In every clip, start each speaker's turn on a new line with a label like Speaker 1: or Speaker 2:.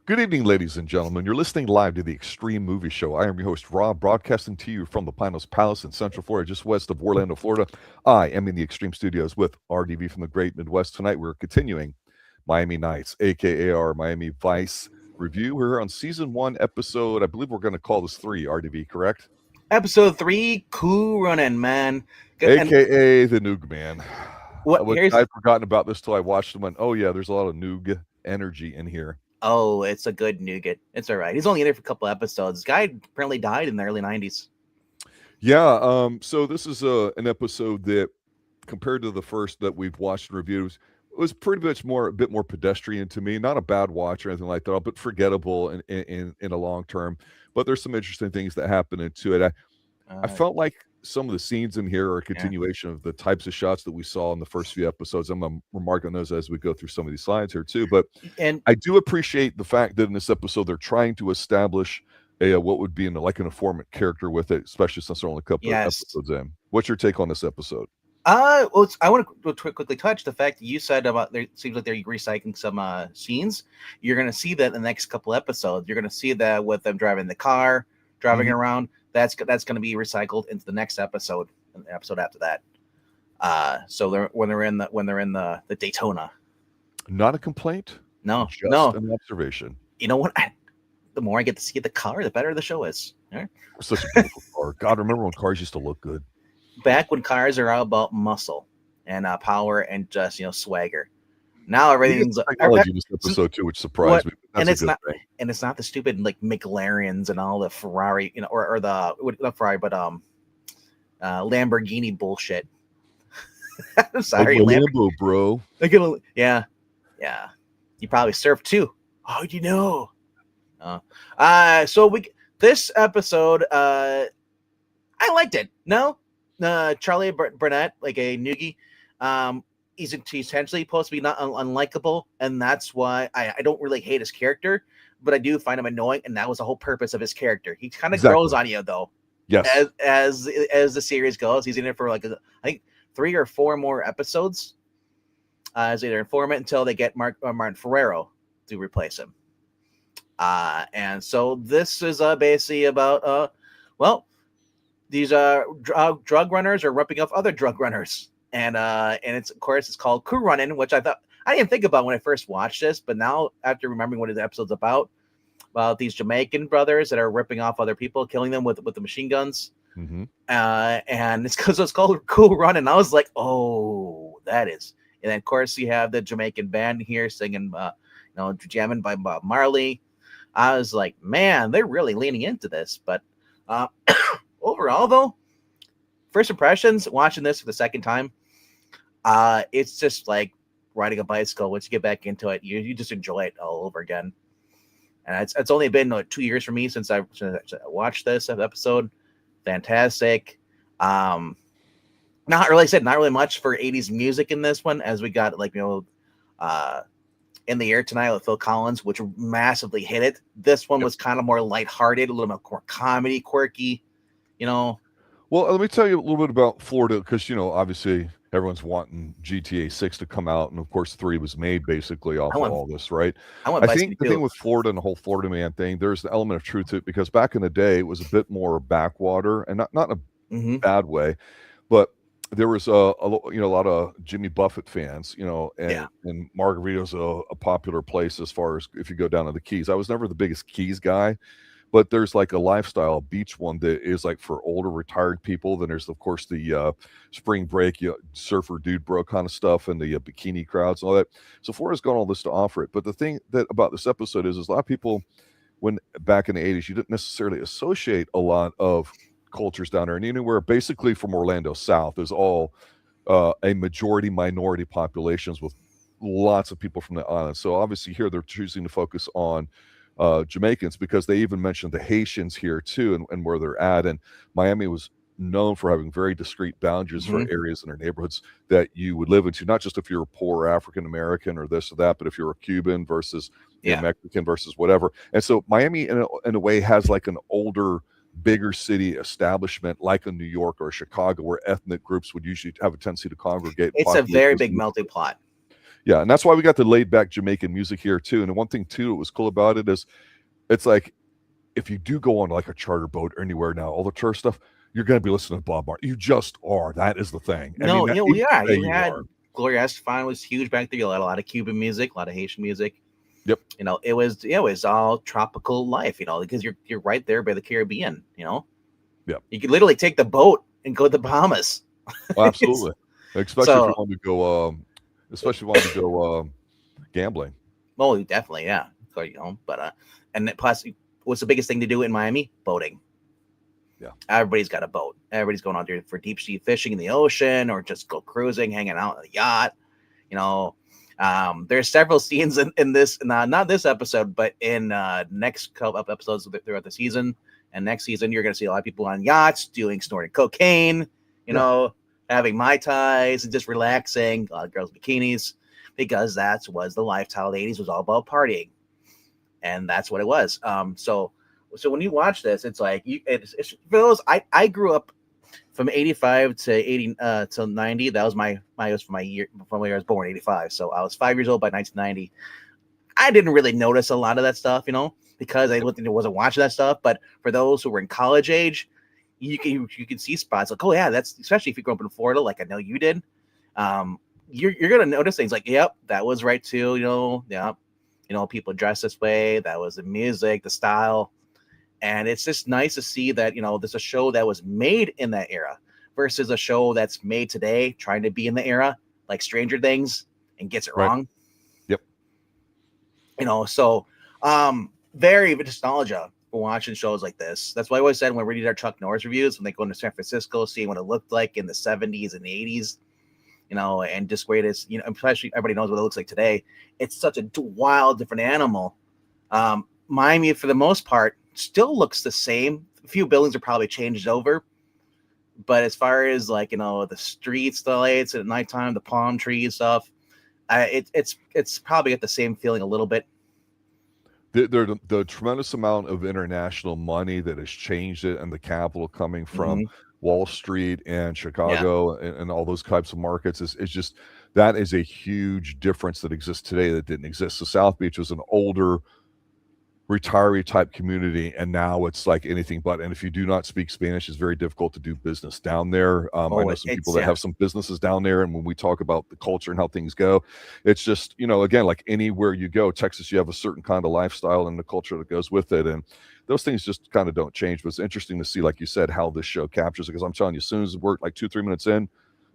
Speaker 1: Good evening, ladies and gentlemen. You're listening live to the Extreme Movie Show. I am your host, Rob, broadcasting to you from the Pinos Palace in Central Florida, just west of Orlando, Florida. I am in the Extreme Studios with RDV from the Great Midwest. Tonight, we're continuing Miami Nights, aka our Miami Vice review. We're here on season 1, episode, I believe we're going to call this 3, RDV, correct?
Speaker 2: Episode 3, Cool Runnin, man. And
Speaker 1: AKA the Noog Man.
Speaker 2: here's
Speaker 1: I'd forgotten about this till I watched them and, oh yeah, there's a lot of Noog energy in here.
Speaker 2: Oh, it's a good nougat. It's all right. He's only in there for a couple episodes. This guy apparently died in the early 90s.
Speaker 1: Yeah, so this is an episode that, compared to the first that we've watched and reviewed, was pretty much a bit more pedestrian to me. Not a bad watch or anything like that, but forgettable in a long term. But there's some interesting things that happen into it. I felt like some of the scenes in here are a continuation of the types of shots that we saw in the first few episodes. I'm going to remark on those as we go through some of these slides here too. But I do appreciate the fact that in this episode they're trying to establish what would be an informant character with it, especially since they're only a couple of episodes in. What's your take on this episode?
Speaker 2: I want to quickly touch the fact that you said about there seems like they're recycling some scenes. You're going to see that in the next couple episodes. You're going to see that with them driving the car, driving around. That's going to be recycled into the next episode and the episode after that. So when they're in the Daytona.
Speaker 1: Not a complaint.
Speaker 2: No,
Speaker 1: just an observation.
Speaker 2: You know what? The more I get to see the car, the better the show is. Right?
Speaker 1: Such a beautiful car. God, remember when cars used to look good?
Speaker 2: Back when cars are all about muscle and power and just swagger. Now everything's
Speaker 1: technology in this episode too, which surprised me.
Speaker 2: And it's not the stupid like McLarens and all the Ferrari, or the not Ferrari, but Lamborghini bullshit. I'm sorry,
Speaker 1: Lambo, bro.
Speaker 2: Yeah. You probably surf too. How'd you know? This episode, I liked it. No, Charlie Barnett, like a Noogie, he's essentially supposed to be not unlikable, and that's why I don't really hate his character, but I do find him annoying, and that was the whole purpose of his character. He kind of grows on you, though.
Speaker 1: Yes.
Speaker 2: As the series goes, he's in it for I think 3 or 4 more episodes as either informant until they get Martin Ferrero to replace him. And so this is basically about these drug runners are ripping off other drug runners. And it's of course it's called Crew Runnin', which I didn't think about when I first watched this, but now after remembering what the episode's about these Jamaican brothers that are ripping off other people, killing them with the machine guns, and it's because it's called Cool Runnin'. I was like, oh, that is. And then of course you have the Jamaican band here singing, jamming by Bob Marley. I was like, man, they're really leaning into this. But overall, though, first impressions watching this for the second time. It's just like riding a bicycle. Once you get back into it, you just enjoy it all over again. And it's only been 2 years for me since I watched this episode. Fantastic. Not really much for 80s music in this one, as we got In the Air Tonight with Phil Collins, which massively hit it. This one was kind of more lighthearted, a little bit more comedy, quirky, Well,
Speaker 1: let me tell you a little bit about Florida, because, obviously everyone's wanting GTA 6 to come out. And of course, 3 was made basically off of all this, right? I think the thing with Florida and the whole Florida man thing, there's an element of truth to it, because back in the day, it was a bit more backwater, and not in a bad way, but there was a lot of Jimmy Buffett fans, and Margarita's a popular place as far as if you go down to the Keys. I was never the biggest Keys guy, but there's like a lifestyle beach one that is like for older retired people. Then there's of course the spring break, surfer dude bro kind of stuff, and the bikini crowds and all that. So Florida's got all this to offer it. But the thing that about this episode is a lot of people, when back in the 80s, you didn't necessarily associate a lot of cultures down there, and anywhere basically from Orlando south is all a majority minority populations with lots of people from the island. So obviously here they're choosing to focus on Jamaicans, because they even mentioned the Haitians here too, and where they're at. And Miami was known for having very discrete boundaries for areas in their neighborhoods that you would live into, not just if you're a poor African American or this or that, but if you're a Cuban versus Mexican versus whatever. And so Miami in a way has like an older, bigger city establishment like a New York or a Chicago, where ethnic groups would usually have a tendency to congregate.
Speaker 2: It's a very big melting pot.
Speaker 1: Yeah, and that's why we got the laid back Jamaican music here too. And the one thing too that was cool about it is it's like if you do go on like a charter boat or anywhere now, all the tourist stuff, you're going to be listening to Bob Marley. You just are. That is the thing.
Speaker 2: No,
Speaker 1: I mean,
Speaker 2: you had Gloria Estefan was huge back there. You had a lot of Cuban music, a lot of Haitian music.
Speaker 1: Yep.
Speaker 2: It was all tropical life. Because you're right there by the Caribbean.
Speaker 1: Yep.
Speaker 2: You could literally take the boat and go to the Bahamas.
Speaker 1: Oh, absolutely, especially if you want to go. Especially want to go gambling.
Speaker 2: Oh, definitely, yeah. But and plus, what's the biggest thing to do in Miami? Boating.
Speaker 1: Yeah,
Speaker 2: everybody's got a boat. Everybody's going out there for deep sea fishing in the ocean, or just go cruising, hanging out on a yacht. There's several scenes in this, not this episode, but in next couple of episodes throughout the season. And next season, you're going to see a lot of people on yachts snorting cocaine. Having Mai Tais and just relaxing, a lot of girls' bikinis, because that was the lifestyle of the 80s, was all about partying. And that's what it was. So when you watch this, it's like, it's for those, I grew up from 85 to 80 till 90. That was my year, from when I was born, 85. So I was 5 years old by 1990. I didn't really notice a lot of that stuff, because I wasn't watching that stuff. But for those who were in college age, you can see spots like, oh yeah, that's, especially if you grew up in Florida, like I know you did. You're gonna notice things like, yep, that was right too. People dress this way. That was the music, the style, and it's just nice to see that there's a show that was made in that era versus a show that's made today trying to be in the era, like Stranger Things, and gets it wrong.
Speaker 1: Yep.
Speaker 2: So very nostalgia. Watching shows like this. That's why I always said when we read our Chuck Norris reviews, when they go into San Francisco, seeing what it looked like in the 70s and the 80s, and just where it is, especially everybody knows what it looks like today. It's such a wild, different animal. Miami, for the most part, still looks the same. A few buildings are probably changed over, but as far as like the streets, the lights at nighttime, the palm trees stuff, it's probably got the same feeling a little bit.
Speaker 1: The tremendous amount of international money that has changed it, and the capital coming from Wall Street and Chicago and all those types of markets is just, that is a huge difference that exists today that didn't exist. So South Beach was an older retiree type community, and now it's like anything but. And if you do not speak Spanish, it's very difficult to do business down there. I know some people that have some businesses down there, and when we talk about the culture and how things go, it's just, again, like anywhere you go, Texas, you have a certain kind of lifestyle and the culture that goes with it, and those things just kind of don't change. But it's interesting to see, like you said, how this show captures it, because I'm telling you, as soon as we're like 2-3 minutes in,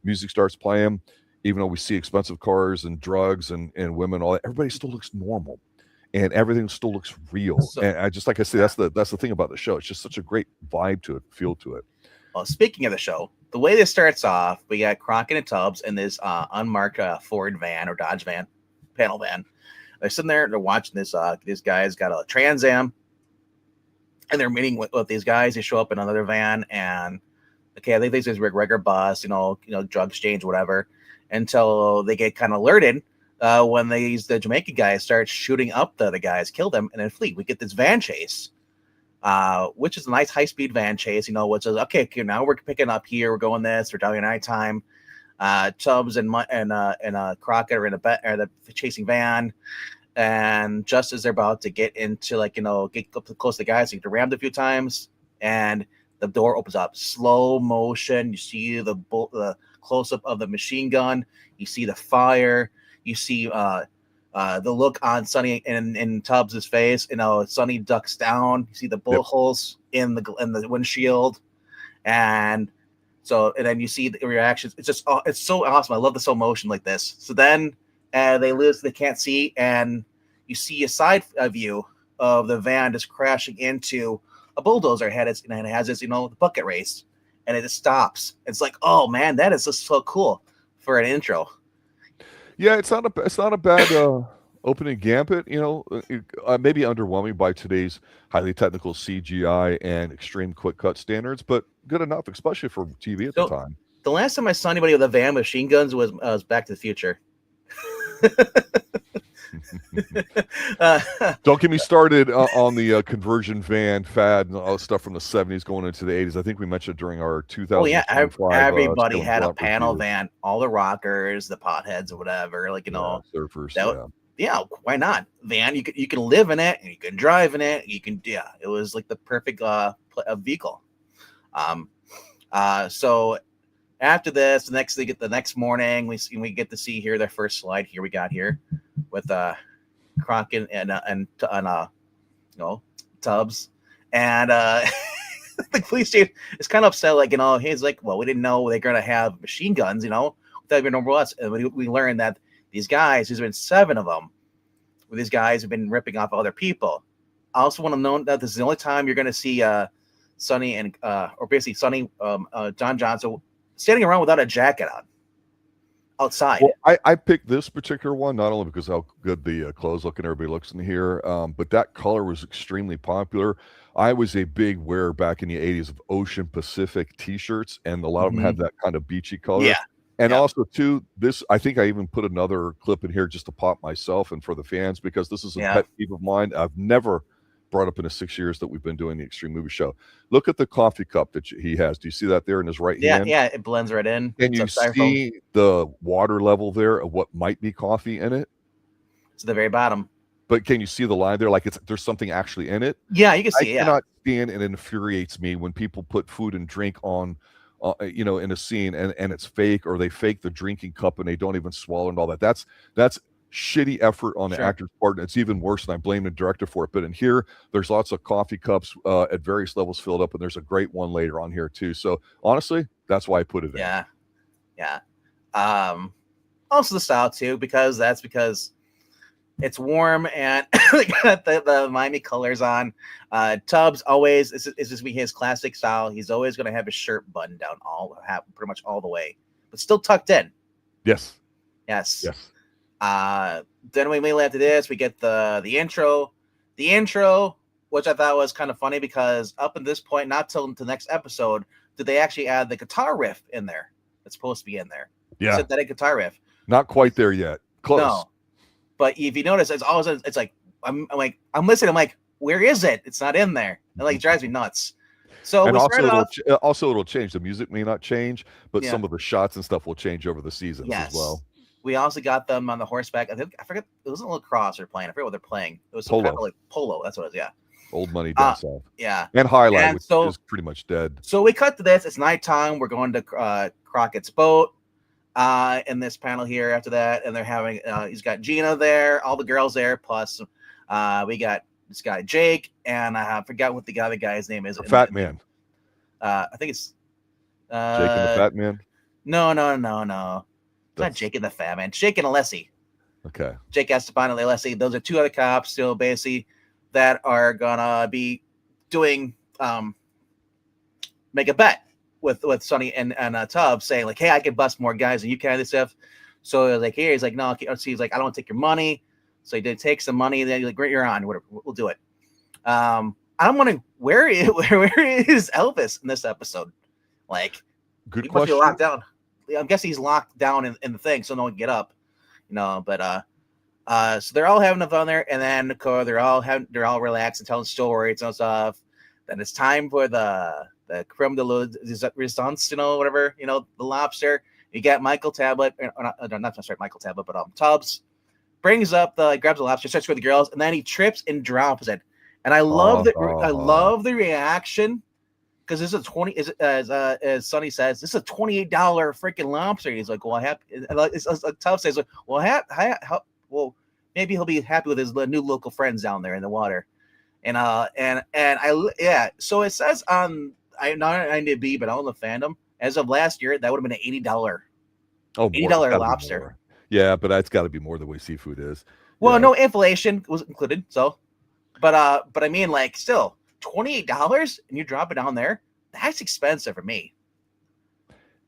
Speaker 1: music starts playing, even though we see expensive cars and drugs and women, all that, everybody still looks normal. And everything still looks real. So, and I just, like I say, that's the thing about the show. It's just such a great vibe to it, feel to it.
Speaker 2: Well, speaking of the show, the way this starts off, we got Crockett and Tubbs in this unmarked Ford van or Dodge van, panel van. They're sitting there, they're watching this. These guys got a Trans Am, and they're meeting with these guys. They show up in another van, and okay, I think this is regular bus, drug exchange, whatever, until they get kind of alerted. When the Jamaican guys start shooting up the other guys, kill them, and then flee. We get this van chase, which is a nice high-speed van chase, which is, okay, now we're picking up here, we're going this, we're down at nighttime. Tubbs and Crockett are in the chasing van, and just as they're about to get into, get up close to the guys, they get rammed a few times, and the door opens up, slow motion. You see the close-up of the machine gun, you see the fire. You see the look on Sonny in Tubbs' face. Sonny ducks down. You see the bullet holes in the windshield, and then you see the reactions. It's just it's so awesome. I love the slow motion like this. So then they lose. They can't see, and you see a side view of the van just crashing into a bulldozer. It has this the bucket race, and it just stops. It's like, oh man, that is just so cool for an intro.
Speaker 1: Yeah, it's not a bad opening gambit. Maybe underwhelming by today's highly technical CGI and extreme quick cut standards, but good enough, especially for TV at the time.
Speaker 2: The last time I saw anybody with a van with machine guns was Back to the Future.
Speaker 1: Don't get me started on the conversion van fad and all stuff from the 70s going into the 80s. I think we mentioned during our 2025.
Speaker 2: Everybody had a panel van, all the rockers, the potheads, or whatever. Like surfers. Yeah, why not? Van, you can live in it, and you can drive in it. You can, it was like the perfect vehicle. So after this, the next morning, we get to see here their first slide. Here we got here with Crockett and Tubbs, and the police chief is kind of upset. Like he's like, well, we didn't know they're gonna have machine guns. Without even over us, and we learned that these guys, there's been 7 of them. These guys have been ripping off other people. I also want to know that this is the only time you're going to see Sonny and or basically Sonny, John Johnson standing around without a jacket on outside.
Speaker 1: Well, I picked this particular one not only because how good the clothes look and everybody looks in here, but that color was extremely popular. I was a big wearer back in the 80s of Ocean Pacific T-shirts, and a lot of them had that kind of beachy color.
Speaker 2: Yeah.
Speaker 1: And also, too, I think I even put another clip in here just to pop myself and for the fans, because this is a pet peeve of mine. I've never brought up in the 6 years that we've been doing the Extreme Movie Show. Look at the coffee cup that he has. Do you see that there in his right hand?
Speaker 2: Yeah, it blends right in.
Speaker 1: And you see the water level there of what might be coffee in it?
Speaker 2: It's at the very bottom.
Speaker 1: But can you see the line there? Like there's something actually in it?
Speaker 2: Yeah, you can see it.
Speaker 1: I cannot stand, and it infuriates me when people put food and drink on in a scene and it's fake, or they fake the drinking cup and they don't even swallow and all that. That's shitty effort on the actor's part, and it's even worse, and I blame the director for it. But in here, there's lots of coffee cups at various levels filled up, and there's a great one later on here too. So honestly, that's why I put it in.
Speaker 2: Yeah. Also the style too, because it's warm and they got the Miami colors on. Tubbs always is just be his classic style. He's always going to have his shirt buttoned down pretty much all the way, but still tucked in.
Speaker 1: Yes.
Speaker 2: Then we immediately after this, we get the intro. The intro, which I thought was kind of funny, because up at this point, not till the next episode, did they actually add the guitar riff in there? It's supposed to be in there.
Speaker 1: Yeah.
Speaker 2: Synthetic guitar riff.
Speaker 1: Not quite there yet. Close. No.
Speaker 2: But if you notice, it's always like I'm listening. I'm like, where is it? It's not in there. It like drives me nuts. So
Speaker 1: and also it'll change. The music may not change, but some of the shots and stuff will change over the seasons as well.
Speaker 2: We also got them on the horseback. I forget, it wasn't lacrosse they're playing. I forget what they're playing. It was
Speaker 1: polo.
Speaker 2: Kind of like polo. That's what it was. Yeah.
Speaker 1: Old money down south.
Speaker 2: Yeah.
Speaker 1: And highlight, which is pretty much dead.
Speaker 2: So we cut to this. It's nighttime. We're going to Crockett's boat. In this panel here after that, and they're having he's got Gina there, all the girls there, plus we got this guy Jake, and I forgot what the other guy's name is.
Speaker 1: Fat Man.
Speaker 2: I think it's
Speaker 1: Jake and the Fat Man.
Speaker 2: No. Not Jake and the Fat Man. Jake and Alessi.
Speaker 1: Okay.
Speaker 2: Jake Esteban and Alessi. Those are 2 other cops still basically that are gonna be doing make a bet with Sonny and Tubbs, saying like, hey, I can bust more guys than you can, this stuff. So like, here he's like, no, he's like, I don't want to take your money. So he did take some money. Then he's like, great, you're on. Whatever, we'll do it. I'm wondering where is Elvis in this episode? Like,
Speaker 1: good
Speaker 2: he
Speaker 1: question.
Speaker 2: Must be locked down. I'm guessing he's locked down in the thing, so no one can get up. But so they're all having fun there, and then they're all relaxed and telling stories and stuff. Then it's time for the creme de la resistance, whatever, the lobster. You got Michael Talbott, Michael Talbott, but Tubbs grabs the lobster, starts with the girls, and then he trips and drops it. And I love I love the reaction, because this is as Sonny says, this is a $28 freaking lobster. He's like, well, Tubbs says, well, maybe he'll be happy with his new local friends down there in the water. So it says on IMDb, but on the fandom, as of last year, that would have been an $80 lobster.
Speaker 1: Yeah, but that's got to be more the way seafood is.
Speaker 2: Well, no, inflation was included. So, but I mean, like, still $28 and you drop it down there. That's expensive for me.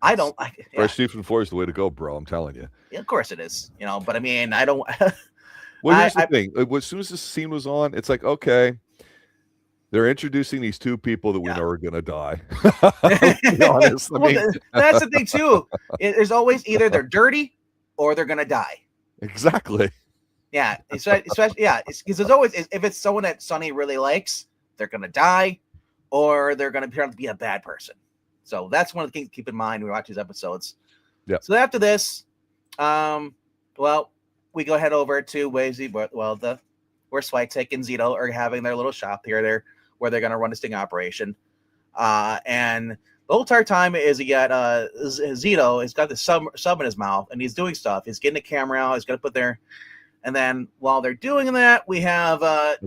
Speaker 2: I don't like it.
Speaker 1: Fresh seafood for is the way to go, bro. I'm telling you.
Speaker 2: Yeah, of course it is. But I mean, I don't.
Speaker 1: Well, here's the thing. As soon as this scene was on, it's like, okay, they're introducing these 2 people that we know are going to die. To be honest.
Speaker 2: That's the thing, too. There's always either they're dirty or they're going to die.
Speaker 1: Exactly.
Speaker 2: Yeah, especially because there's always if it's someone that Sonny really likes, they're gonna die, or they're gonna turn out to be a bad person. So that's one of the things to keep in mind when we watch these episodes.
Speaker 1: Yeah.
Speaker 2: So after this, we go head over to where Switek and Zito are having their little shop here, there where they're gonna run a sting operation. And the whole entire time is he got Zito has got the sub in his mouth and he's doing stuff. He's getting the camera out. He's gonna put there. And then while they're doing that, we have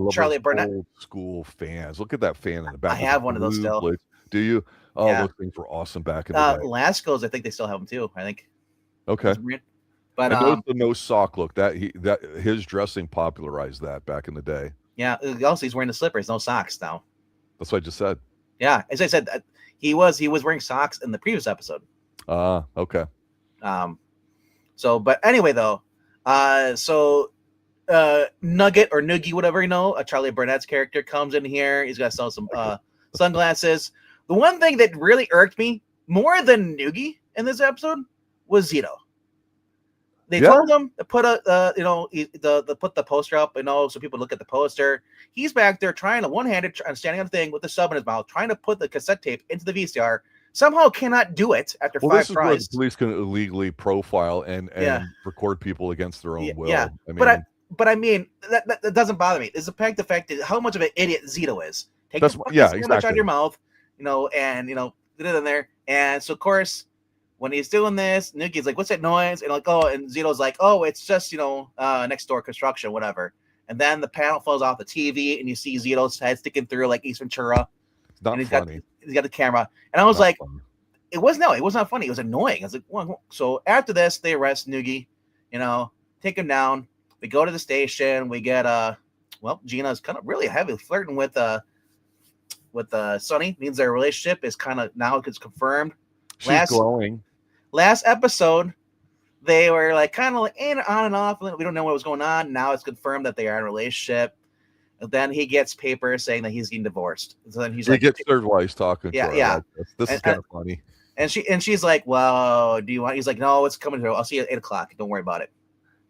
Speaker 2: Charlie Barnett.
Speaker 1: Old school fans. Look at that fan in the back.
Speaker 2: I have one of those still.
Speaker 1: Blades. Do you? Oh, those things were awesome back in the day.
Speaker 2: Lascos, I think they still have them too. I think.
Speaker 1: Okay.
Speaker 2: But
Speaker 1: the no sock look that his dressing popularized that back in the day.
Speaker 2: Yeah. Also, he's wearing the slippers, no socks now.
Speaker 1: That's what I just said.
Speaker 2: Yeah, as I said, he was wearing socks in the previous episode.
Speaker 1: Okay.
Speaker 2: But anyway, though. Nugget or Noogie, whatever Charlie Barnett's character comes in here. He's got to sell some sunglasses. The one thing that really irked me more than Noogie in this episode was Zito. They told him to put put the poster up, so people look at the poster. He's back there trying to one-handed, standing on the thing with the sub in his mouth, trying to put the cassette tape into the VCR. Somehow cannot do it after 5 tries. This is where the
Speaker 1: police can illegally profile and record people against their own will.
Speaker 2: Yeah, but I mean that doesn't bother me. It's the fact that how much of an idiot Zito is. Take the exactly. Out of your mouth, and get it in there. And so of course, when he's doing this, Noogie's like, "What's that noise?" And and Zito's like, "Oh, it's just next door construction, whatever." And then the panel falls off the TV, and you see Zito's head sticking through like Ace Ventura.
Speaker 1: It's not funny.
Speaker 2: He's got the camera, and I was like, funny. It was not funny. It was annoying. I was like, well, so after this, they arrest Noogie, take him down. We go to the station. We get Gina's kind of really heavy flirting with Sonny. Means their relationship is kind of now it's confirmed.
Speaker 1: She's glowing.
Speaker 2: Last episode, they were like kind of like on and off. We don't know what was going on. Now it's confirmed that they are in a relationship. And then he gets papers saying that he's getting divorced. So then he
Speaker 1: gets served while he's talking.
Speaker 2: Yeah.
Speaker 1: This is kind of funny.
Speaker 2: And she's like, "Well, do you want?" He's like, "No, it's coming through. I'll see you at 8:00. Don't worry about it."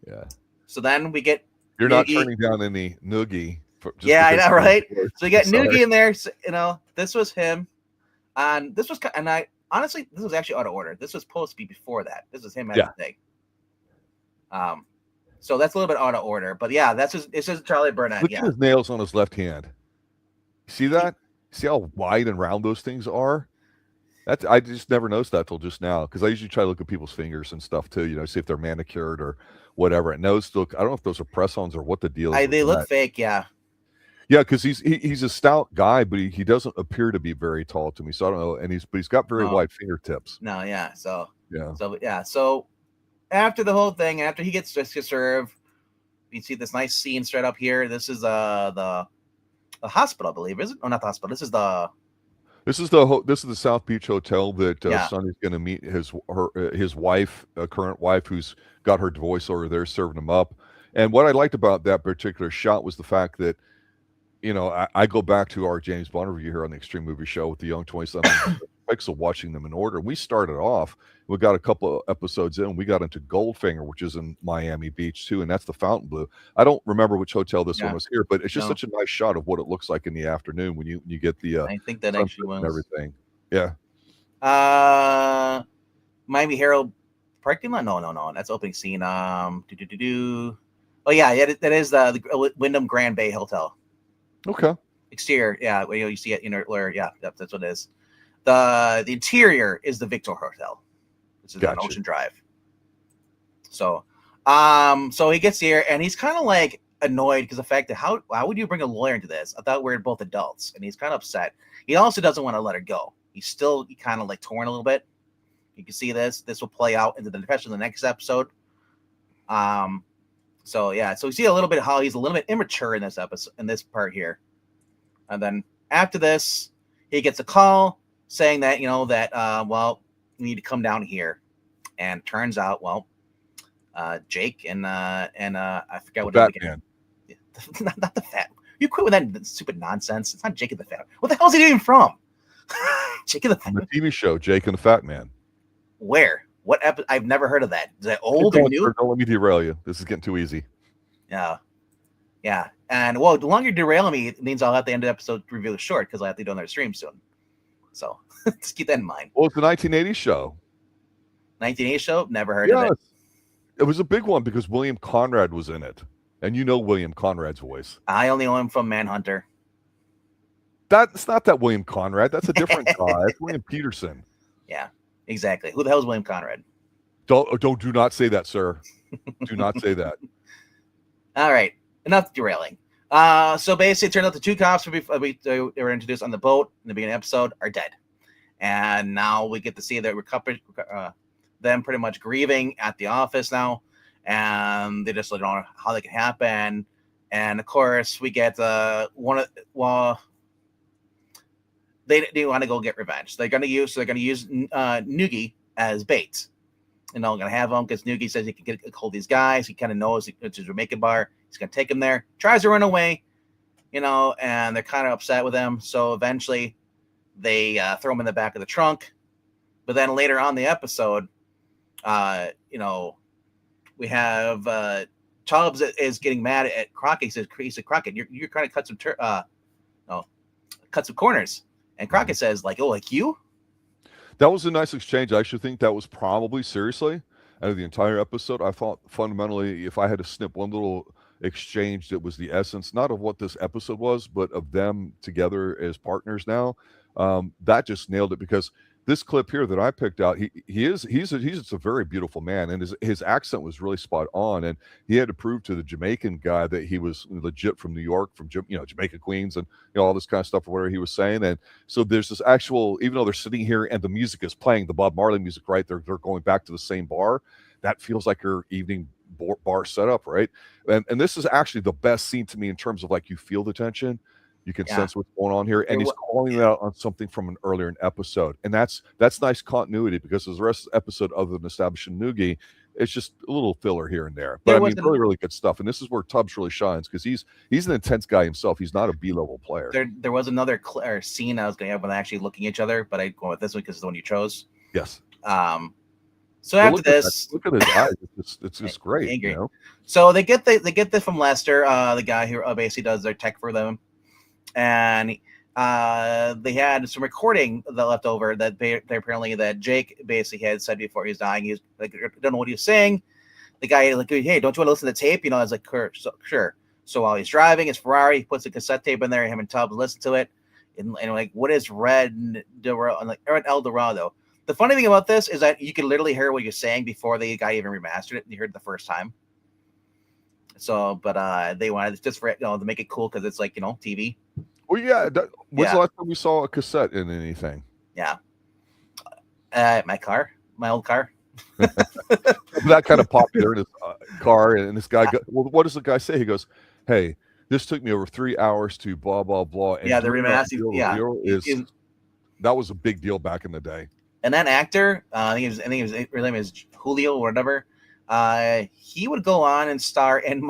Speaker 1: Yeah.
Speaker 2: So then we get.
Speaker 1: You're Noogie. Not turning down any Noogie.
Speaker 2: I know, right? So you get Noogie in there. So, this was him, and this was, and I honestly, this was actually out of order. This was supposed to be before that. This was him as the thing. So that's a little bit out of order, but yeah, it's just Charlie Barnett.
Speaker 1: Look at his nails on his left hand. See that? See how wide and round those things are? I just never noticed that till just now, because I usually try to look at people's fingers and stuff too, see if they're manicured or whatever. And those look, I don't know if those are press-ons or what the deal is.
Speaker 2: They look fake, yeah.
Speaker 1: Yeah, because he's a stout guy, but he doesn't appear to be very tall to me. So I don't know, and he's got very wide fingertips.
Speaker 2: No, yeah. So after the whole thing, after he gets served, you see this nice scene straight up here. This is the hospital, I believe, is it? Oh, not the hospital. This is the South Beach hotel that Sonny's going to meet his wife, current wife, who's got her divorce over there, serving him up. And what I liked about that particular shot was the fact that, I go back to our James Bond review here on the Extreme Movie Show with the young 27 of watching them in order. We started off, we got a couple of episodes in, we got into Goldfinger, which is in Miami Beach too, and that's the Fontainebleau. I don't remember which hotel this one was here, but it's just such a nice shot of what it looks like in the afternoon when you get the I think that actually was
Speaker 1: everything. Yeah.
Speaker 2: Miami Herald parking lot? No. That's opening scene. Oh yeah, that is the Wyndham Grand Bay Hotel.
Speaker 1: Okay.
Speaker 2: Exterior, yeah. You see it where, that's what it is. The interior is the Victor Hotel, which is on Ocean Drive. So, so he gets here and he's kind of like annoyed because the fact that how would you bring a lawyer into this? I thought we were both adults, and he's kind of upset. He also doesn't want to let her go. He's still kind of like torn a little bit. You can see this. This will play out into especially the next episode. So we see a little bit how he's a little bit immature in this episode, in this part here. And then after this, he gets a call saying that, we need to come down here. And turns out, Jake and I forgot what it again. Not the Fat. You quit with that stupid nonsense. It's not Jake and the Fat. What the hell is he even from? Jake and the Fat.
Speaker 1: The TV show Jake and the Fat Man.
Speaker 2: Where? What episode? I've never heard of that. Is that old or new?
Speaker 1: Don't let me derail you. This is getting too easy.
Speaker 2: Yeah. Yeah. And well, the longer you derail me, it means I'll have to end the episode review short because I have to do another stream soon. So just keep that in mind.
Speaker 1: Well, it's the 1980 show.
Speaker 2: 1980 show? Never heard of it.
Speaker 1: It was a big one because William Conrad was in it. And you know William Conrad's voice.
Speaker 2: I only know him from Manhunter.
Speaker 1: That's not that William Conrad. That's a different guy. That's William Peterson.
Speaker 2: Yeah, exactly. Who the hell is William Conrad?
Speaker 1: Do not say that, sir. Do not say that.
Speaker 2: All right. Enough derailing. So basically, it turned out the two cops they were introduced on the boat in the beginning of the episode are dead. And now we get to see that them pretty much grieving at the office now. And they just don't know how that can happen. And of course, we get they want to go get revenge. They're going to use Noogie as bait. You know, going to have him because Noogie says he can get hold of these guys. He kind of knows it's a Jamaican bar. He's going to take him there. Tries to run away, you know, and they're kind of upset with him. So eventually they throw him in the back of the trunk. But then later on in the episode, you know, we have Tubbs is getting mad at Crockett. He said, Crockett, you're trying to cut some corners. And Crockett says, like, oh, like you?
Speaker 1: That was a nice exchange. I actually think that was probably, seriously, out of the entire episode, I thought fundamentally, if I had to snip one little exchange that was the essence, not of what this episode was, but of them together as partners now, that just nailed it. Because this clip here that I picked out, he's just a very beautiful man, and his accent was really spot on, and he had to prove to the Jamaican guy that he was legit from New York, from Jamaica Queens, and all this kind of stuff, or whatever he was saying. And so there's this actual, even though they're sitting here and the music is playing, the Bob Marley music, right? They're going back to the same bar. That feels like your evening bar setup, right? And this is actually the best scene to me in terms of like you feel the tension. You can sense what's going on here, and he's calling out on something from an earlier episode, and that's nice continuity because the rest of the episode, other than establishing Noogie, it's just a little filler here and there. But I mean, really good stuff, and this is where Tubbs really shines because he's an intense guy himself. He's not a B-level player.
Speaker 2: There was another scene I was going to have when they're actually looking at each other, but I go with this one because it's the one you chose.
Speaker 1: Yes.
Speaker 2: So after this,
Speaker 1: look at his eyes. It's just great.
Speaker 2: Angry. You know? So they get this from Lester, the guy who basically does their tech for them. And they had some recording that left over that they apparently that Jake basically had said before he was dying. He was like, I don't know what he was saying. The guy like, hey, don't you want to listen to the tape? You know, I was like, sure. So while he's driving his Ferrari, he puts a cassette tape in there. Him and Tubbs listen to it, and like, what is Red El Dorado? The funny thing about this is that you can literally hear what you're saying before the guy even remastered it. You heard it the first time. So, but they wanted just for to make it cool because it's like TV.
Speaker 1: Well, yeah. When's the last time we saw a cassette in anything?
Speaker 2: Yeah. My old car.
Speaker 1: That kind of popped there in his car, and this guy. Well, what does the guy say? He goes, "Hey, this took me over 3 hours to blah blah blah." And
Speaker 2: the remaster.
Speaker 1: That was a big deal back in the day.
Speaker 2: And that actor, I think his name is Julio or whatever. He would go on and star in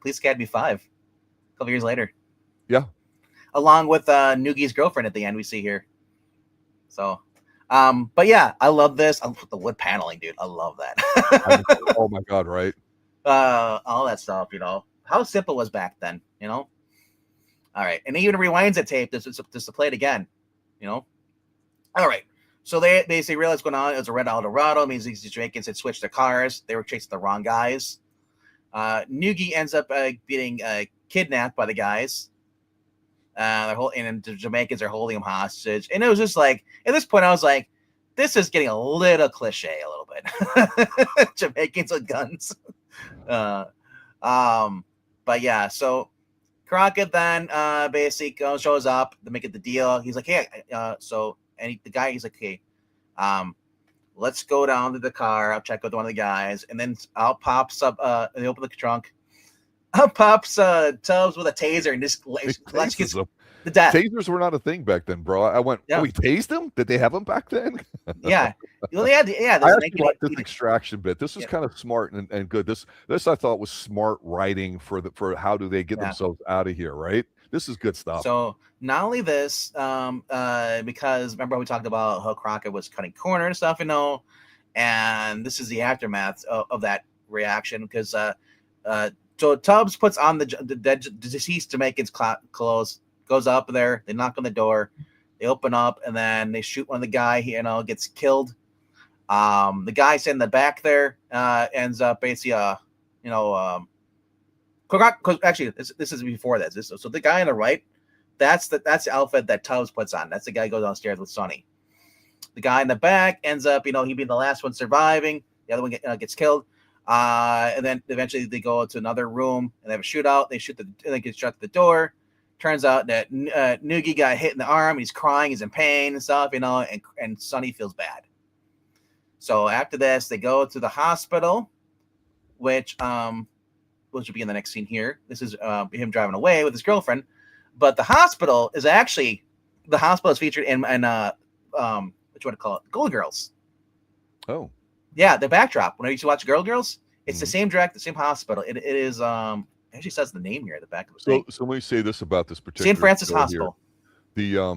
Speaker 2: Police Academy 5 a couple years later.
Speaker 1: Yeah.
Speaker 2: Along with Noogie's girlfriend at the end we see here. So, but yeah, I love this. I love the wood paneling, dude. I love that.
Speaker 1: Oh my God, right?
Speaker 2: All that stuff, how simple it was back then, All right. And he even rewinds the tape just to play it again, All right. So they basically realize what's going on. It was a red Eldorado. It means these Jamaicans had switched their cars. They were chasing the wrong guys. Noogie ends up getting kidnapped by the guys. And the Jamaicans are holding him hostage. And it was just like, at this point, I was like, this is getting a little cliche a little bit. Jamaicans with guns. But yeah, so Crockett then basically shows up to make it the deal. He's like, hey, the guy, he's like, hey, let's go down to the car. I'll check with one of the guys. And then out pops up, they open the trunk. Out pops Tubbs with a taser and just gets the death.
Speaker 1: Tasers were not a thing back then, bro. I went, we tased them? Did they have them back then?
Speaker 2: Yeah. Well, I
Speaker 1: actually like this extraction bit. This was kind of smart and good. This I thought was smart writing for how do they get themselves out of here, right? This is good stuff.
Speaker 2: So not only this, because remember we talked about how Crockett was cutting corner and stuff, and this is the aftermath of that reaction because So Tubbs puts on the deceased Jamaican's clothes, goes up there, they knock on the door, they open up, and then they shoot one of the guy, gets killed. The guy sitting in the back there ends up basically, actually, this is before this. So the guy on the right, that's the outfit that Tubbs puts on. That's the guy who goes downstairs with Sonny. The guy in the back ends up, he being the last one surviving. The other one gets killed. And then eventually they go to another room and they have a shootout. They get shut the door. Turns out that Noogie got hit in the arm. He's crying. He's in pain and stuff, and Sonny feels bad. So after this, they go to the hospital, which will be in the next scene here. This is him driving away with his girlfriend. But the hospital is featured in what you want to call it? Golden Girls.
Speaker 1: Oh.
Speaker 2: Yeah, the backdrop. When I used to watch Golden Girls, it's the same direct, the same hospital. It is it actually says the name here at the back of the thing.
Speaker 1: So let me say this about this particular
Speaker 2: St. Francis Hospital.
Speaker 1: Here.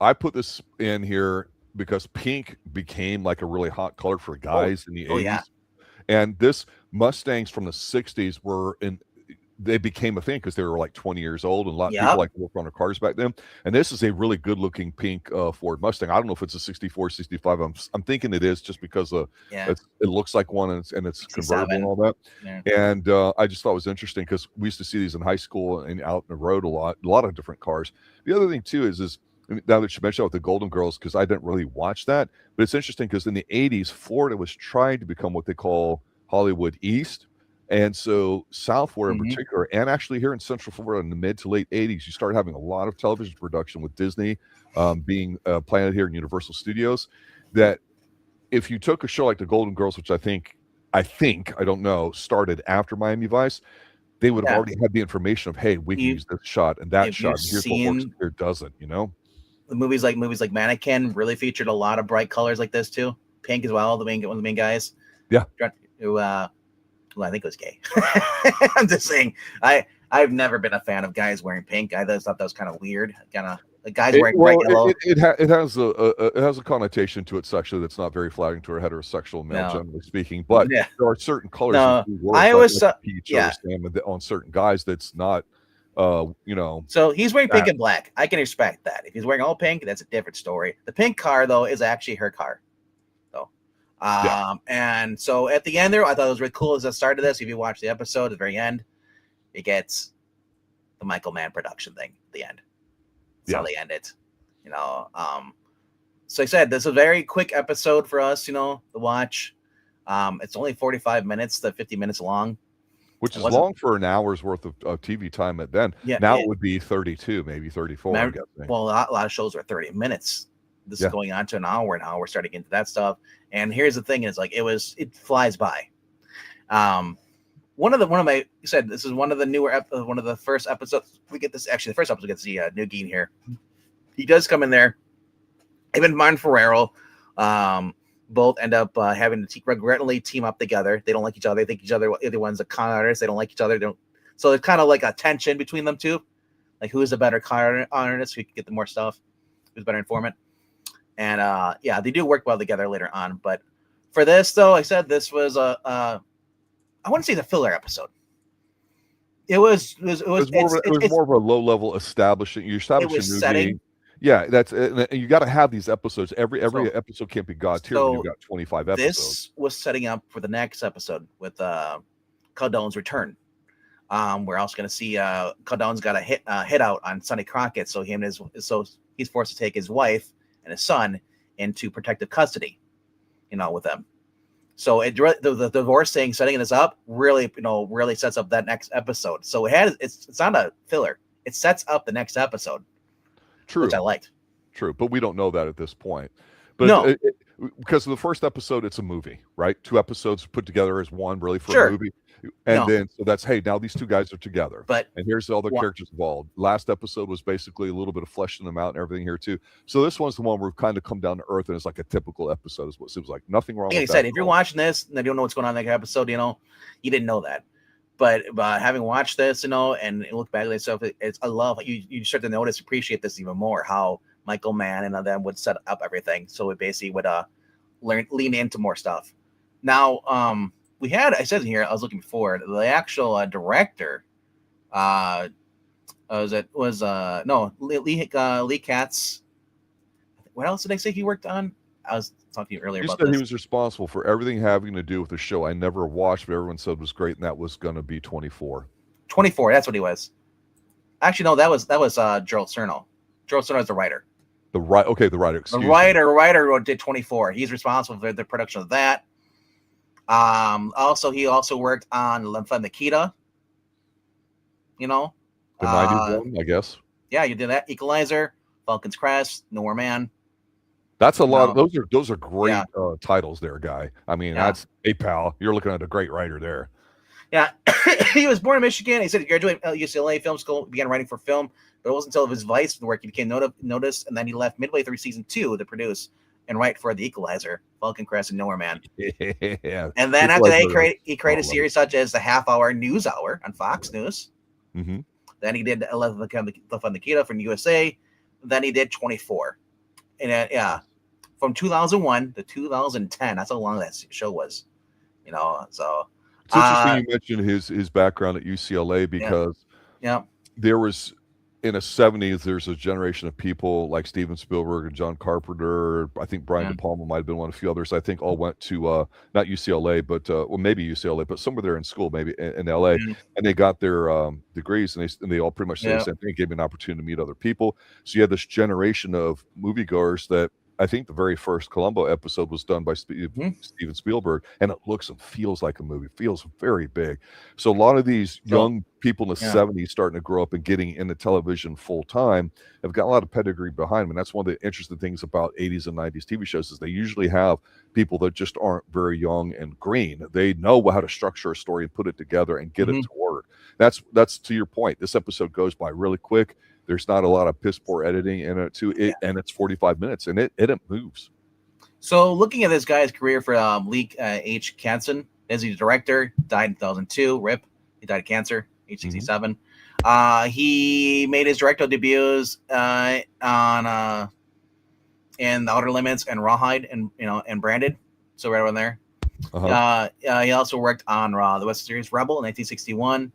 Speaker 1: I put this in here because pink became like a really hot color for guys in the 80s. Yeah. And this Mustangs from the 60s they became a thing because they were like 20 years old, and a lot of people like to work on their cars back then. And this is a really good looking pink Ford Mustang. I don't know if it's a 64, 65. I'm thinking it is, just because it looks like one, and it's convertible and all that. Yeah. And I just thought it was interesting because we used to see these in high school and out in the road a lot of different cars. The other thing too is now that you mentioned with the Golden Girls, because I didn't really watch that, but it's interesting because in the 80s, Florida was trying to become what they call Hollywood East. And so South Florida in particular, and actually here in Central Florida in the mid to late 80s, you started having a lot of television production with Disney being planted here in Universal Studios, that if you took a show like the Golden Girls, which I think, I don't know, started after Miami Vice, they would have already had the information of, hey, we can use this shot and that shot. And here's what works, here doesn't, The
Speaker 2: movies like Mannequin really featured a lot of bright colors like this too. Pink as well, one of the main guys.
Speaker 1: Yeah.
Speaker 2: Who I think it was gay. I'm just saying. I've never been a fan of guys wearing pink. I thought that was kind of weird. Kind of like guys wearing bright yellow.
Speaker 1: It has a connotation to it sexually that's not very flattering to a heterosexual male, generally speaking. But there are certain colors.
Speaker 2: I always
Speaker 1: peach or salmon on certain guys that's not.
Speaker 2: So he's wearing pink and black. I can respect that. If he's wearing all pink, that's a different story. The pink car though is actually her car. And so at the end there, I thought it was really cool as I started this. If you watch the episode at the very end, it gets the Michael Mann production thing at the end. That's how they end it. So I said, this is a very quick episode for us, to watch. It's only 45 minutes to 50 minutes long.
Speaker 1: Which is long for an hour's worth of TV time at then. Yeah, now it would be 32, maybe 34. I'm guessing.
Speaker 2: Well, a lot of shows are 30 minutes. This is going on to an hour now. We're starting into that stuff. And here's the thing: is like it flies by. One of my you said this is one of the newer one of the first episodes. We get this actually the first episode we get to see Noogie in here. He does come in there. Him and Martin Ferrero both end up having to regrettably team up together. They don't like each other. They think each other. The other one's a con artist. They don't like each other. So there's kind of like a tension between them two. Like who's the better con artist? Who can get the more stuff? Who's better informant? And they do work well together later on. But for this, though, I said this was I want to say the filler episode. It was
Speaker 1: more of a low level establishing. You establish a setting. Yeah, that's you got to have these episodes. Every episode can't be God tier when you've got 25 episodes.
Speaker 2: This was setting up for the next episode with Caldone's return. We're also going to see Caldone's got a hit out on Sonny Crockett, so he's forced to take his wife and his son into protective custody, with them. So the divorce thing, setting this up, really sets up that next episode. So it's not a filler. It sets up the next episode.
Speaker 1: True.
Speaker 2: Which I liked.
Speaker 1: True, but we don't know that at this point. But because of the first episode, it's a movie, right? 2 episodes put together as one, really, for a movie. And then, so that's, hey, now these 2 guys are together. And here's all the characters involved. Last episode was basically a little bit of fleshing them out and everything here, too. So this one's the one where we've kind of come down to earth, and it's like a typical episode, is what it seems like. Nothing wrong with that. Like I said,
Speaker 2: if you're watching this and you don't know what's going on in that episode, you didn't know that. But having watched this, and look back at this stuff, I love you start to appreciate this even more, how Michael Mann and them would set up everything. So it basically would lean into more stuff. Now, we had, I said here, I was looking before, the actual director Lee Katz. What else did I say he worked on? I was talking to you earlier about
Speaker 1: this.
Speaker 2: He
Speaker 1: was responsible for everything having to do with the show I never watched, but everyone said was great, and that was going to be 24.
Speaker 2: 24, that's what he was. Actually, no, that was Joel Surnow. Joel Surnow is the writer.
Speaker 1: The writer.
Speaker 2: The writer did 24. He's responsible for the production of that. He also worked on Nikita. You know,
Speaker 1: the 90s one, I guess.
Speaker 2: Yeah, you did that. Equalizer, Falcon's Crest, Nowhere Man.
Speaker 1: That's a lot. Those are great titles there, guy. I mean, that's pal. You're looking at a great writer there.
Speaker 2: Yeah, he was born in Michigan. He said he graduated UCLA Film School, began writing for film, but it wasn't until his Vice work he became noticed, and then he left midway through season 2 to produce and write for The Equalizer, Falcon Crest, and Nowhere Man.
Speaker 1: Yeah.
Speaker 2: And then after that, he created a series such as the Half-Hour News Hour on Fox News.
Speaker 1: Mm-hmm.
Speaker 2: Then he did 11 of Nikita from USA. Then he did 24. And from 2001 to 2010. That's how long that show was. You know, so
Speaker 1: it's interesting you mentioned his background at UCLA because there was in the 70s, there's a generation of people like Steven Spielberg and John Carpenter. I think Brian De Palma might have been one, a few others. I think all went to not UCLA, but maybe UCLA, but somewhere there in school, maybe in LA, and they got their degrees, and they all pretty much said the same thing. It gave me an opportunity to meet other people. So you had this generation of moviegoers that I think the very first Columbo episode was done by Steven Spielberg, and it looks and feels like a movie, feels very big. So a lot of these young people in the 70s starting to grow up and getting into television full time have got a lot of pedigree behind them. And that's one of the interesting things about 80s and 90s TV shows is they usually have people that just aren't very young and green. They know how to structure a story and put it together and get it to work. That's to your point. This episode goes by really quick. There's not a lot of piss poor editing in it too. And it's 45 minutes and it moves. So
Speaker 2: looking at this guy's career for Lee H. Katzin, as he's a director, died in 2002. RIP. He died of cancer, age 67. He made his directorial debuts on in The Outer Limits and Rawhide and Branded. So right around there. He also worked on the West series Rebel in 1961.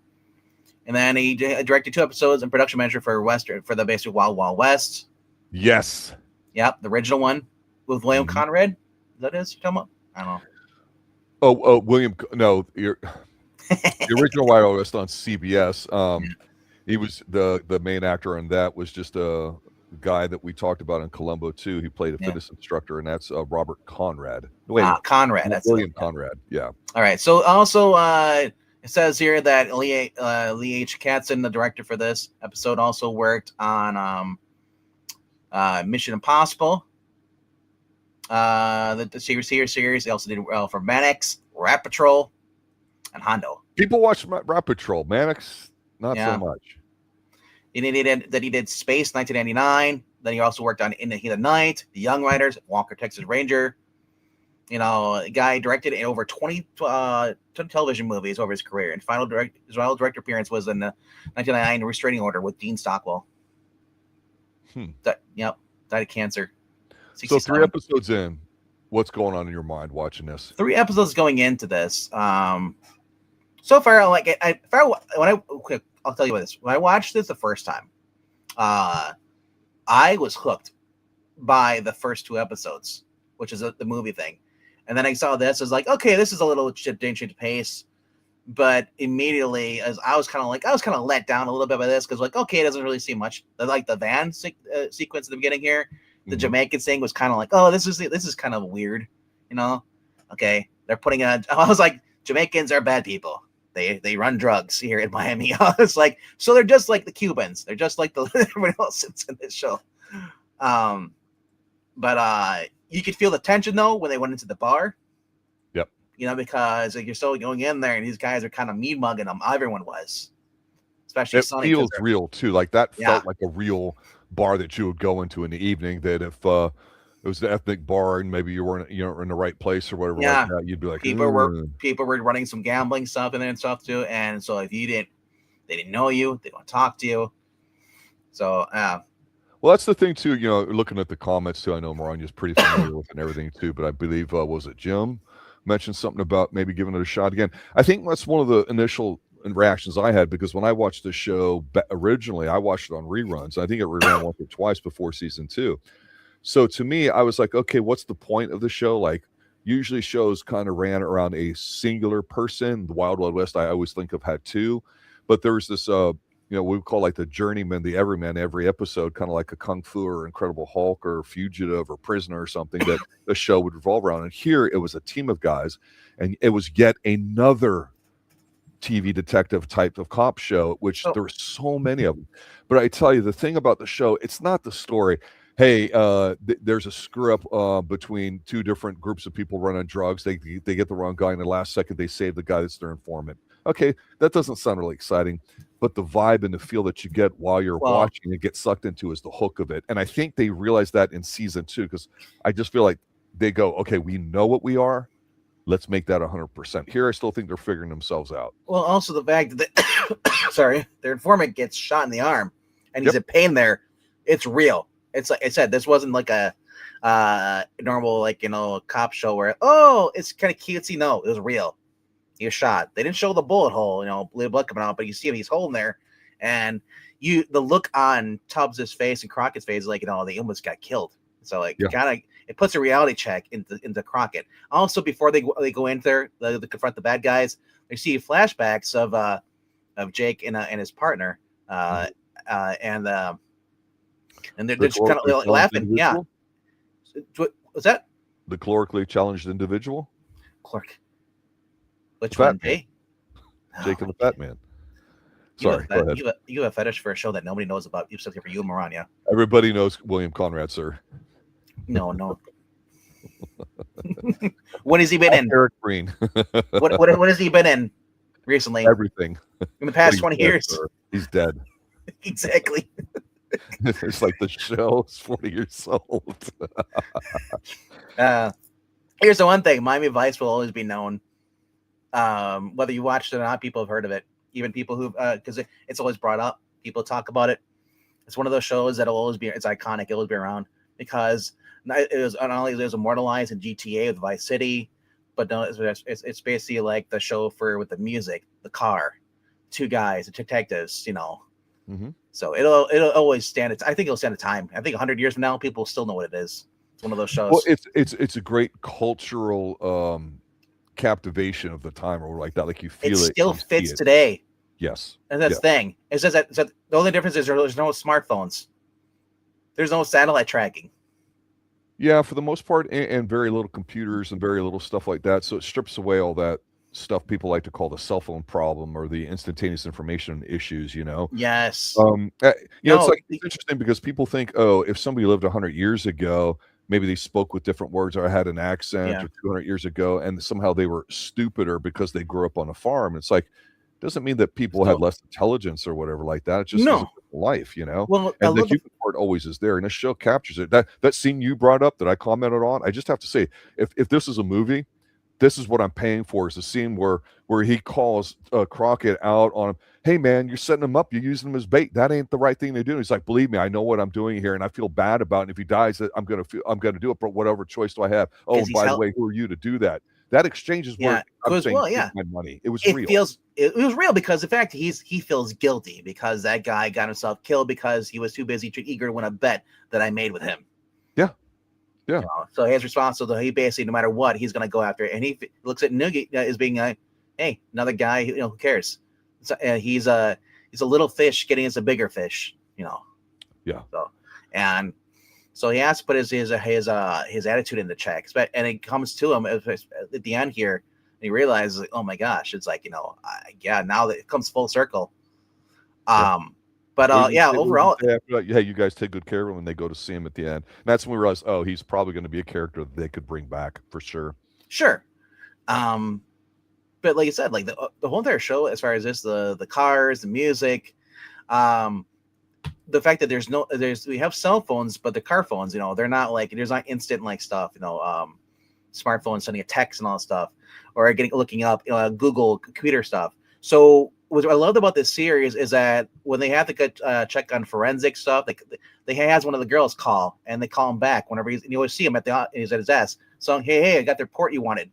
Speaker 2: And then he directed 2 episodes and production manager for the basic Wild Wild West.
Speaker 1: Yes.
Speaker 2: Yep, the original one with William Conrad. Is that his? You're talking about? I don't know.
Speaker 1: Oh, William. No, the original Wild Wild West on CBS. He was the main actor, and that was just a guy that we talked about in Columbo too. He played a fitness instructor, and that's Robert Conrad.
Speaker 2: Conrad. That's
Speaker 1: William Conrad. Yeah.
Speaker 2: All right. So also. It says here that Lee H. Katzin, the director for this episode, also worked on Mission Impossible, the series. He also did for Mannix, Rat Patrol, and Hondo.
Speaker 1: People watch Rat Patrol. Mannix, not so much.
Speaker 2: He did Space 1999. Then he also worked on In the Heat of Night, The Young Riders, Walker, Texas Ranger. You know, the guy directed in over 20 television movies over his career. And his final director appearance was in the 1999 Restraining Order with Dean Stockwell. Died of cancer. 67.
Speaker 1: So 3 episodes in, what's going on in your mind watching this?
Speaker 2: 3 episodes going into this. So far, I'll tell you what this. When I watched this the first time, I was hooked by the first 2 episodes, which is the movie thing. And then I saw this, I was like, okay, this is a little change of pace. But immediately, as I was kind of let down a little bit by this because, like, okay, it doesn't really seem much. Like the van sequence at the beginning here, the Jamaican thing was kind of like, oh, this is kind of weird, you know? Okay, they're putting I was like, Jamaicans are bad people. They run drugs here in Miami. I was like, so they're just like the Cubans. They're just like everybody else that's in this show. But you could feel the tension though when they went into the bar.
Speaker 1: Yep.
Speaker 2: You know, because like, you're still going in there and these guys are kind of mean mugging them. Everyone was, especially Sonny.
Speaker 1: It feels real too. Like that felt like a real bar that you would go into in the evening. That if it was the ethnic bar and maybe you weren't in the right place or whatever like that, you'd be like,
Speaker 2: people were running some gambling stuff in there and stuff too. And so if they didn't know you, they don't talk to you. So
Speaker 1: well, that's the thing too. You know, looking at the comments too, I know Marania's pretty familiar with and everything too. But I believe was it Jim mentioned something about maybe giving it a shot again. I think that's one of the initial reactions I had, because when I watched the show originally, I watched it on reruns. I think it reran once or twice before season 2. So to me, I was like, okay, what's the point of the show? Like, usually shows kind of ran around a singular person. The Wild Wild West, I always think of, had 2, but there was this we would call like the journeyman, the everyman, every episode, kind of like a Kung Fu or Incredible Hulk or Fugitive or Prisoner or something that the show would revolve around. And here it was a team of guys, and it was yet another TV detective type of cop show, which there were so many of them. But I tell you, the thing about the show, it's not the story. Hey, there's a screw up between 2 different groups of people running drugs. They get the wrong guy in the last second. They save the guy that's their informant. Okay, that doesn't sound really exciting, but the vibe and the feel that you get while you're watching and get sucked into is the hook of it. And I think they realized that in season 2, because I just feel like they go, okay, we know what we are. Let's make that 100%. Here, I still think they're figuring themselves out.
Speaker 2: Well, also the fact that their informant gets shot in the arm and he's in pain there. It's real. It's like I said, this wasn't like a normal, like, cop show where, it's kind of cutesy. No, it was real. He was shot. They didn't show the bullet hole, blood coming out, but you see him, he's holding there. And the look on Tubbs' face and Crockett's face is like, they almost got killed. So like, it puts a reality check into Crockett. Also, before they go in there to confront the bad guys, they see flashbacks of Jake and his partner, and they're just kind of laughing. Yeah. What's that?
Speaker 1: The calorically challenged individual.
Speaker 2: Clark. Which one? Jake
Speaker 1: and the Fat Man. Sorry, go ahead.
Speaker 2: You have a fetish for a show that nobody knows about, except for you and Marania.
Speaker 1: Everybody knows William Conrad, sir.
Speaker 2: No. What has he been in?
Speaker 1: Eric Green.
Speaker 2: What has he been in recently?
Speaker 1: Everything.
Speaker 2: In the past 20 years.
Speaker 1: Sir. He's dead.
Speaker 2: Exactly.
Speaker 1: It's like the show is 40 years old.
Speaker 2: Here's the one thing. Miami Vice will always be known. Whether you watched it or not, people have heard of it. Even people who, because it's always brought up. People talk about it. It's one of those shows that'll always be, it's iconic. It'll always be around because it was not only was immortalized in GTA with Vice City, but no, it's basically like the show with the music, the car, 2 guys, the detectives,
Speaker 1: Mm-hmm.
Speaker 2: So it'll always stand. I think it'll stand the time. I think 100 years from now, people still know what it is. It's one of those shows.
Speaker 1: Well, it's a great cultural captivation of the time, or like that. Like you feel it.
Speaker 2: Still fits today.
Speaker 1: Yes.
Speaker 2: And that's the thing. It's just that the only difference is there's no smartphones. There's no satellite tracking.
Speaker 1: Yeah, for the most part, and very little computers and very little stuff like that. So it strips away all that stuff people like to call the cell phone problem or the instantaneous information issues,
Speaker 2: Yes.
Speaker 1: It's interesting because people think, if somebody lived 100 years ago, maybe they spoke with different words or had an accent, or 200 years ago, and somehow they were stupider because they grew up on a farm. It's like, doesn't mean that people had less intelligence or whatever like that. It's just life,
Speaker 2: Well,
Speaker 1: and the human part always is there, and this show captures it. That scene you brought up that I commented on, I just have to say, if this is a movie, this is what I'm paying for, is the scene where he calls Crockett out on him. Hey man, you're setting him up. You're using him as bait. That ain't the right thing to do. He's like, believe me, I know what I'm doing here, and I feel bad about it. And if he dies, I'm gonna do it. But whatever choice do I have? Oh, by the way, who are you to do that? That exchange is where I'm saying, my money. It was real.
Speaker 2: It was real because the fact he feels guilty because that guy got himself killed because he was too busy, too eager to win a bet that I made with him.
Speaker 1: Yeah.
Speaker 2: So he's responsible. He basically, no matter what, he's going to go after it. And he looks at Noogie as being like, hey, another guy, who cares? So, he's a little fish getting into a bigger fish, Yeah. So he has to put his attitude into check. And it comes to him at the end here, and he realizes, oh my gosh, it's like, now that it comes full circle. But overall,
Speaker 1: you guys take good care of him when they go to see him at the end. And that's when we realize, he's probably going to be a character that they could bring back for sure.
Speaker 2: Sure. But like I said, like the whole entire show, as far as this, the cars, the music, the fact that we have cell phones, but the car phones, they're not like, there's not instant like stuff, smartphones sending a text and all that stuff, or looking up Google computer stuff. So what I loved about this series is that when they have to check on forensic stuff, they has one of the girls call, and they call him back whenever you always see him he's at his desk. So, hey, I got the report you wanted.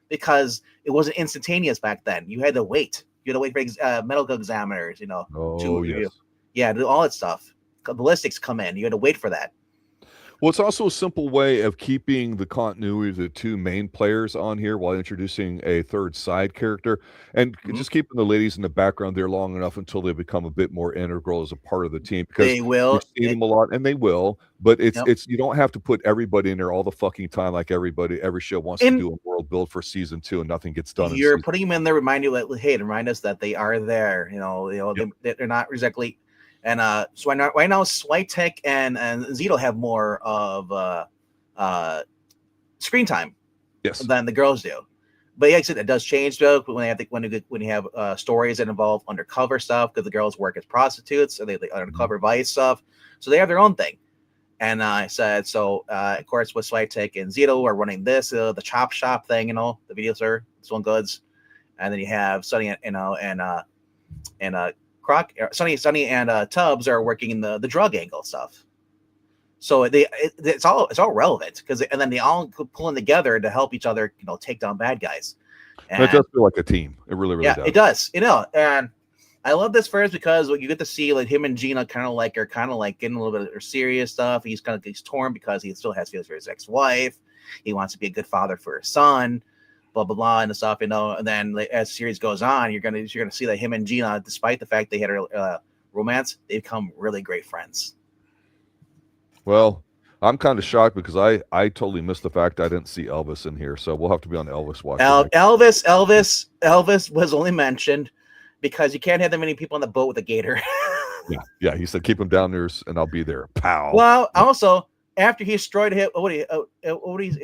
Speaker 2: because it wasn't instantaneous back then. You had to wait. You had to wait for medical examiners, do all that stuff. Ballistics come in. You had to wait for that.
Speaker 1: Well, it's also a simple way of keeping the continuity of the two main players on here while introducing a third side character, and just keeping the ladies in the background there long enough until they become a bit more integral as a part of the team. Because
Speaker 2: they will.
Speaker 1: We've seen them a lot, and they will. But it's you don't have to put everybody in there all the fucking time like every show wants to do a world build for season 2, and nothing gets done.
Speaker 2: You're putting them in there, remind us that they are there. They're not exactly. And so right now, Switek and Zito have more of screen time, than the girls do. But yeah, it does change though when you have stories that involve undercover stuff, because the girls work as prostitutes, and they undercover vice stuff, so they have their own thing. And I said so. Of course, with Switek and Zito are running this the chop shop thing, the video store, Stolen Goods, and then you have Sonny and Sonny and Tubbs are working in the drug angle stuff. So it's all relevant, and then they all pulling together to help each other, take down bad guys. And
Speaker 1: it does feel like a team. It really does.
Speaker 2: It does. And I love this first because you get to see like him and Gina are kind of like getting a little bit of serious stuff. He's torn because he still has feelings for his ex-wife. He wants to be a good father for his son. Blah blah blah and stuff, and then as the series goes on, you're gonna see that him and Gina, despite the fact they had a romance, they become really great friends. Well,
Speaker 1: I'm kind of shocked because I totally missed the fact I didn't see Elvis in here, so we'll have to be on the Elvis watch.
Speaker 2: Elvis was only mentioned because you can't have that many people on the boat with a gator.
Speaker 1: yeah. He said keep him down there, and I'll be there. Pow.
Speaker 2: Well, also after he destroyed what he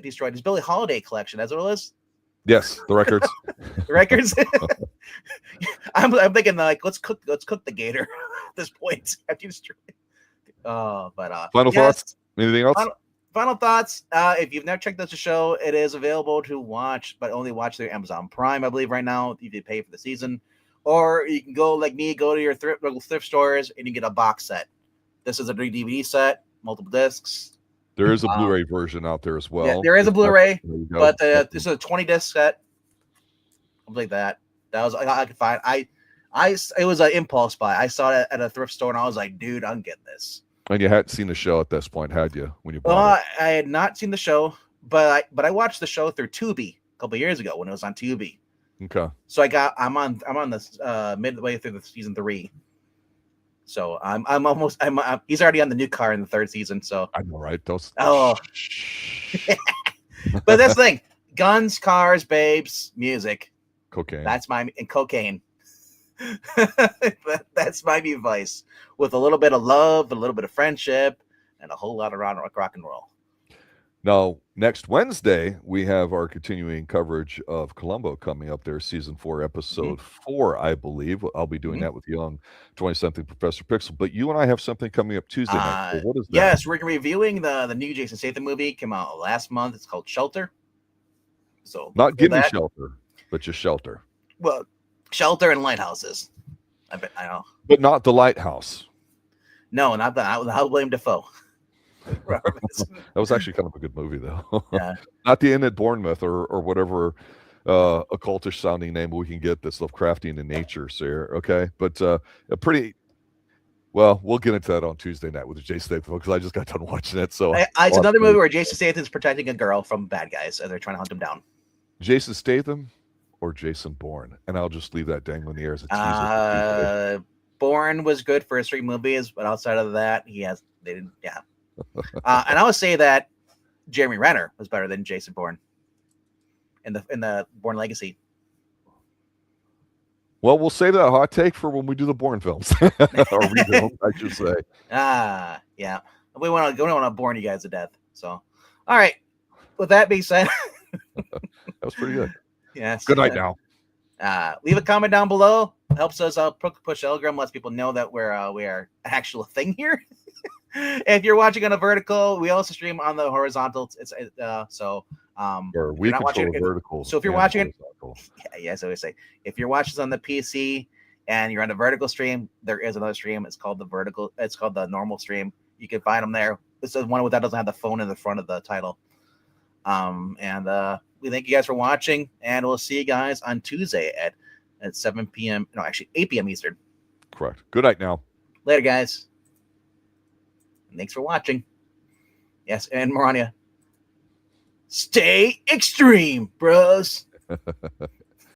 Speaker 2: destroyed his Billie Holiday collection. That's what it was.
Speaker 1: Yes, the records.
Speaker 2: I'm thinking like let's cook the gator at this point after you destroy it.
Speaker 1: Final thoughts? Anything else?
Speaker 2: Final thoughts. If you've never checked out the show, it is available to watch, but only watch through Amazon Prime, I believe, right now. If you pay for the season, or you can go like me, go to your local thrift stores, and you get a box set. This is a DVD set, multiple discs.
Speaker 1: There is a Blu-ray version out there as well.
Speaker 2: Yeah, there is a Blu-ray, but this is a 20-disc set. Something like that. That was I could find. It was an impulse buy. I saw it at a thrift store, and I was like, dude, I'm getting this.
Speaker 1: And you hadn't seen the show at this point, had you? When you bought it?
Speaker 2: I had not seen the show, but I watched the show through Tubi a couple years ago when it was on Tubi.
Speaker 1: Okay.
Speaker 2: So I'm on this midway through the season 3. So he's already on the new car in the 3rd season. So
Speaker 1: I know, right? But
Speaker 2: that's the thing: guns, cars, babes, music,
Speaker 1: cocaine.
Speaker 2: And cocaine. That's my advice. With a little bit of love, a little bit of friendship, and a whole lot of rock and roll.
Speaker 1: Now, next Wednesday, we have our continuing coverage of Columbo coming up there, season 4, episode 4, I believe. I'll be doing that with young 20-something Professor Pixel. But you and I have something coming up Tuesday night. So what is that?
Speaker 2: Yes, we're reviewing the new Jason Statham movie. Came out last month. It's called Shelter. So
Speaker 1: not Give Me Shelter, but just Shelter.
Speaker 2: Well, Shelter and Lighthouses. I know.
Speaker 1: But not The Lighthouse.
Speaker 2: No, not that. I'll blame Defoe.
Speaker 1: That was actually kind of a good movie, though.
Speaker 2: Yeah.
Speaker 1: Not the Inn at Bournemouth or whatever occultish sounding name we can get that's Lovecraftian in nature, sir. Okay, but a pretty. Well, we'll get into that on Tuesday night with Jason Statham because I just got done watching it. So
Speaker 2: it's another movie where Jason Statham's protecting a girl from bad guys and they're trying to hunt him down.
Speaker 1: Jason Statham or Jason Bourne, and I'll just leave that dangling in the air as a teaser.
Speaker 2: Bourne was good for his 3 movies, but outside of that, they didn't. Yeah. And I would say that Jeremy Renner was better than Jason Bourne in the Bourne Legacy.
Speaker 1: Well, we'll save that hot take for when we do the Bourne films, or refilms, I should say.
Speaker 2: Yeah. We want to Bourne you guys to death. So, all right. With that being said,
Speaker 1: that was pretty good.
Speaker 2: Yes.
Speaker 1: Good night now.
Speaker 2: Leave a comment down below. Helps us push the algorithm, lets people know that we are an actual thing here. If you're watching on a vertical, we also stream on the horizontal.
Speaker 1: Or we control vertical.
Speaker 2: So if you're watching it, so we say if you're watching on the PC and you're on the vertical stream, there is another stream. It's called the vertical. It's called the normal stream. You can find them there. This is one that doesn't have the phone in the front of the title. And we thank you guys for watching, and we'll see you guys on Tuesday at 7 p.m. No, actually 8 p.m. Eastern.
Speaker 1: Correct. Good night now.
Speaker 2: Later, guys. Thanks for watching. Yes, and Marania. Stay extreme, bros.